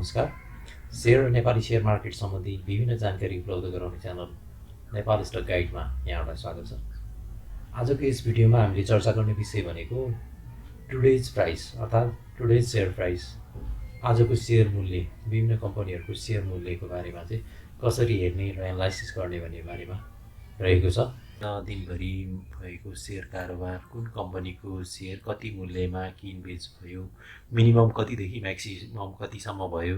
नमस्कार। Share Nepali share market सम्बन्धी विभिन्न जानकारी उपलब्ध गराउने च्यानल नेपाल स्टक गाइडमा यहाँहरूलाई स्वागत छ। आजको यस भिडियोमा हामीले चर्चा गर्ने विषय भनेको टुडेज प्राइस अर्थात् टुडेज शेयर प्राइस। आजको शेयर मूल्य, विभिन्न कम्पनीहरूको शेयर मूल्यको बारेमा चाहिँ कसरी हेर्ने र एनालाइसिस गर्ने भन्ने बारेमा रहेको छ। दिनभरि भएको शेयर कारोबार, कुन कम्पनीको शेयर कति मूल्यमा किनबेच भयो, मिनिमम कतिदेखि म्याक्सिमम कतिसम्म भयो,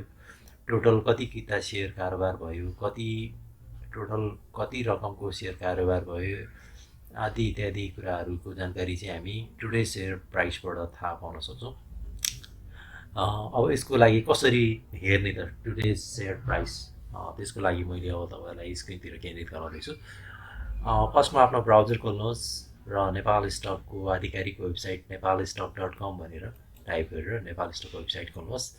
टोटल कति किता शेयर कारोबार भयो, कति रकमको शेयर कारोबार भयो आदि इत्यादि कुराहरूको जानकारी चाहिँ हामी टुडे शेयर प्राइसबाट थाहा पाउन सक्छौँ। अब यसको लागि कसरी हेर्ने त टुडे शेयर प्राइस, त्यसको लागि मैले अब तपाईँलाई स्क्रिनतिर केन्द्रित गराउँदैछु। फर्स्टमा आफ्नो ब्राउजर खोल्नुहोस् र नेपाल स्टकको आधिकारिक वेबसाइट nepalstock.com भनेर टाइप गरेर नेपाल स्टकको वेबसाइट खोल्नुहोस्।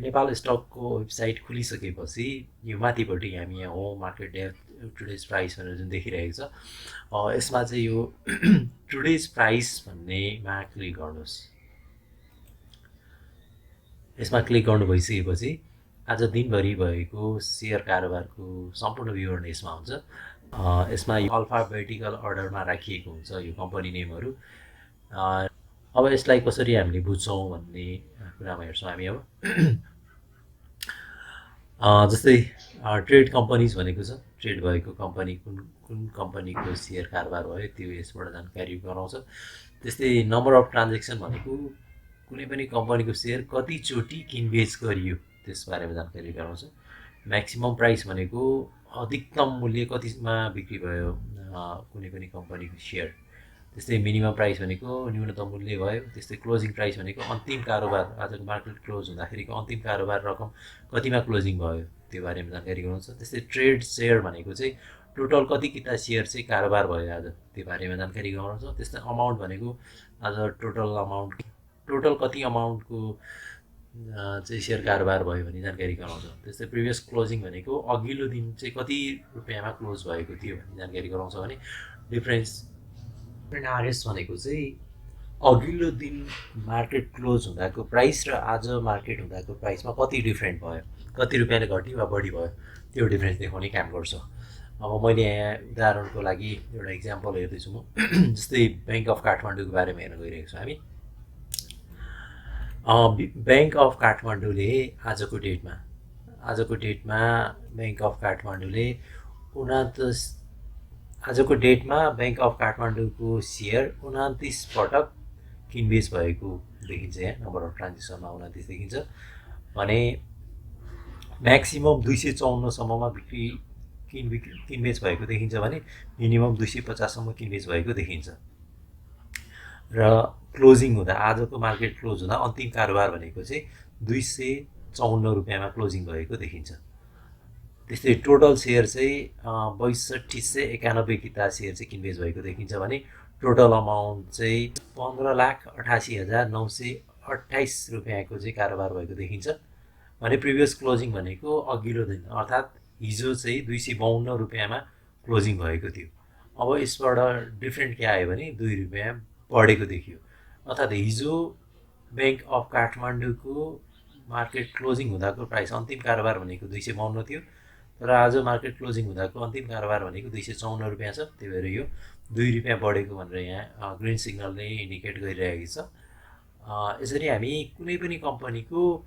नेपाल स्टकको वेबसाइट खुलिसकेपछि यो माथिपट्टि हामी यहाँ home market depth today's price भनेर जुन देखिरहेको छ, यसमा चाहिँ यो टुडेज प्राइस भन्नेमा क्लिक गर्नुहोस्। यसमा क्लिक गर्नु भइसकेपछि आज दिनभरि भएको शेयर कारोबारको सम्पूर्ण विवरण यसमा हुन्छ। यसमा यो अल्फाबेटिकल अर्डरमा राखिएको हुन्छ यो कम्पनी नेमहरू। अब यसलाई कसरी हामीले बुझ्छौँ भन्ने कुरामा हेर्छौँ हामी। अब जस्तै ट्रेड कम्पनीज भनेको छ, ट्रेड भएको कम्पनी कुन कम्पनीको शेयर कारोबार भयो त्यो यसबाट जानकारी गराउँछ। त्यस्तै नम्बर अफ ट्रान्जेक्सन भनेको कुनै पनि कम्पनीको शेयर कतिचोटि किनबेच गरियो त्यसबारेमा जानकारी गराउँछ। म्याक्सिमम प्राइस भनेको अधिकतम मूल्य कतिमा बिक्री भयो कुनै पनि कम्पनीको सेयर। त्यस्तै मिनिमम प्राइस भनेको न्यूनतम मूल्य भयो। त्यस्तै क्लोजिङ प्राइस भनेको अन्तिम कारोबार, आजको मार्केट क्लोज हुँदाखेरिको अन्तिम कारोबार रकम कतिमा क्लोजिङ भयो त्यो बारेमा जानकारी गराउँछ। त्यस्तै ट्रेड सेयर भनेको चाहिँ टोटल कति किता सेयर चाहिँ कारोबार भयो आज त्यो बारेमा जानकारी गराउँछ। त्यस्तै अमाउन्ट भनेको आज टोटल कति अमाउन्टको चाहिँ सेयर कारोबार भयो भन्ने जानकारी गराउँछ। त्यस्तै प्रिभियस क्लोजिङ भनेको अघिल्लो दिन चाहिँ कति रुपियाँमा क्लोज भएको थियो भन्ने जानकारी गराउँछ भने डिफरेन्स आरएस भनेको चाहिँ अघिल्लो दिन मार्केट क्लोज हुँदाको प्राइस र आज मार्केट हुँदाको प्राइसमा कति डिफ्रेन्ट भयो, कति रुपियाँले घट्यो वा बढी भयो त्यो डिफ्रेन्स देखाउने काम गर्छ। अब मैले यहाँ उदाहरणको लागि एउटा इक्जाम्पल हेर्दैछु म। जस्तै ब्याङ्क अफ काठमाडौँको बारेमा हेर्न गइरहेको छौँ हामी। ब्याङ्क अफ काठमाडौँले आजको डेटमा ब्याङ्क अफ काठमाडौँले आजको डेटमा ब्याङ्क अफ काठमाडौँको सेयर 29 पटक किनबेच भएको देखिन्छ। यहाँ नम्बर अफ ट्रान्जेक्सनमा 29 देखिन्छ भने म्याक्सिमम 254सम्ममा किनबेच भएको देखिन्छ भने मिनिमम 250सम्म किनबेच भएको देखिन्छ। र क्लोजिङ हुँदा, आजको मार्केट क्लोज हुँदा अन्तिम कारोबार भनेको चाहिँ 254 रुपियाँमा क्लोजिङ भएको देखिन्छ। त्यस्तै टोटल सेयर चाहिँ 6291 किता सेयर चाहिँ किनबेच भएको देखिन्छ भने टोटल अमाउन्ट चाहिँ 15,88,928 रुपियाँको चाहिँ कारोबार भएको देखिन्छ भने प्रिभियस क्लोजिङ भनेको अघिल्लो दिन अर्थात् हिजो चाहिँ 252 रुपियाँमा क्लोजिङ भएको थियो। अब यसबाट डिफ्रेन्ट के आयो भने 2 रुपियाँ बढेको देखियो। अर्थात् हिजो ब्याङ्क अफ काठमाडौँको मार्केट क्लोजिङ हुँदाको प्राइस अन्तिम कारोबार भनेको 252 थियो, तर आज मार्केट क्लोजिङ हुँदाको अन्तिम कारोबार भनेको 254 रुपियाँ छ। त्यही भएर यो 2 रुपियाँ बढेको भनेर यहाँ ग्रिन सिग्नलले इन्डिकेट गरिरहेको छ। यसरी हामी कुनै पनि कम्पनीको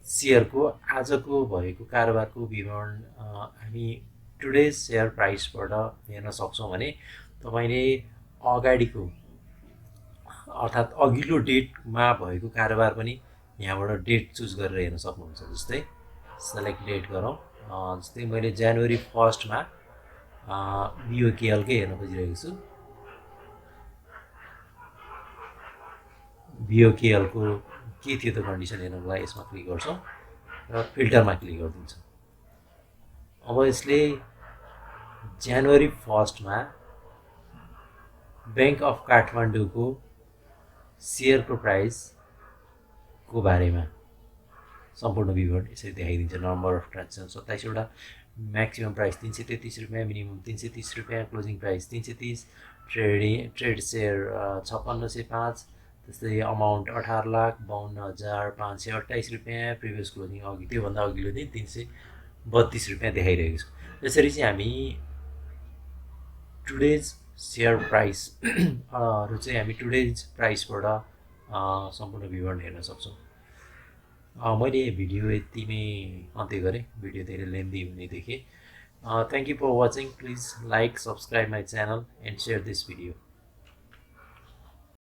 सेयरको आजको भएको कारोबारको विवरण हामी टुडेज सेयर प्राइसबाट हेर्न सक्छौँ भने तपाईँले अगाडिको अर्थात् अघिल्लो डेटमा भएको कारोबार पनि यहाँबाट डेट चुज गरेर हेर्न सक्नुहुन्छ। जस्तै सेलेक्ट डेट गरौँ। जस्तै मैले जनवरी 1मा बिओकेएलकै हेर्न खोजिरहेको छु। बिओकेएलको के थियो त कन्डिसन हेर्नको लागि यसमा क्लिक गर्छौँ र फिल्टरमा क्लिक गरिदिन्छौँ। अब यसले जनवरी 1मा ब्याङ्क अफ काठमाडौँको सेयरको प्राइसको बारेमा सम्पूर्ण विवरण यसरी देखाइदिन्छ। नम्बर अफ ट्रान्जेक्सन 27वटा, म्याक्सिमम प्राइस 333 रुपियाँ, मिनिमम 330 रुपियाँ, क्लोजिङ प्राइस 330, ट्रेड सेयर 5605, त्यस्तै अमाउन्ट 18,52,528 रुपियाँ, प्रिभियस क्लोजिङ अघि त्योभन्दा अघिल्लो दिन 332 रुपियाँ देखाइरहेको छ। यसरी चाहिँ हामी टुडेज सेयर प्राइस हरू चाहिँ हामी टुडेज प्राइसबाट सम्पूर्ण विवरण हेर्न सक्छौँ। मैले भिडियो यतिमै अन्त्य गरेँ, भिडियो धेरै लेन्दी हुने देखेँ। Thank you for watching. Please like, subscribe my channel and share this video.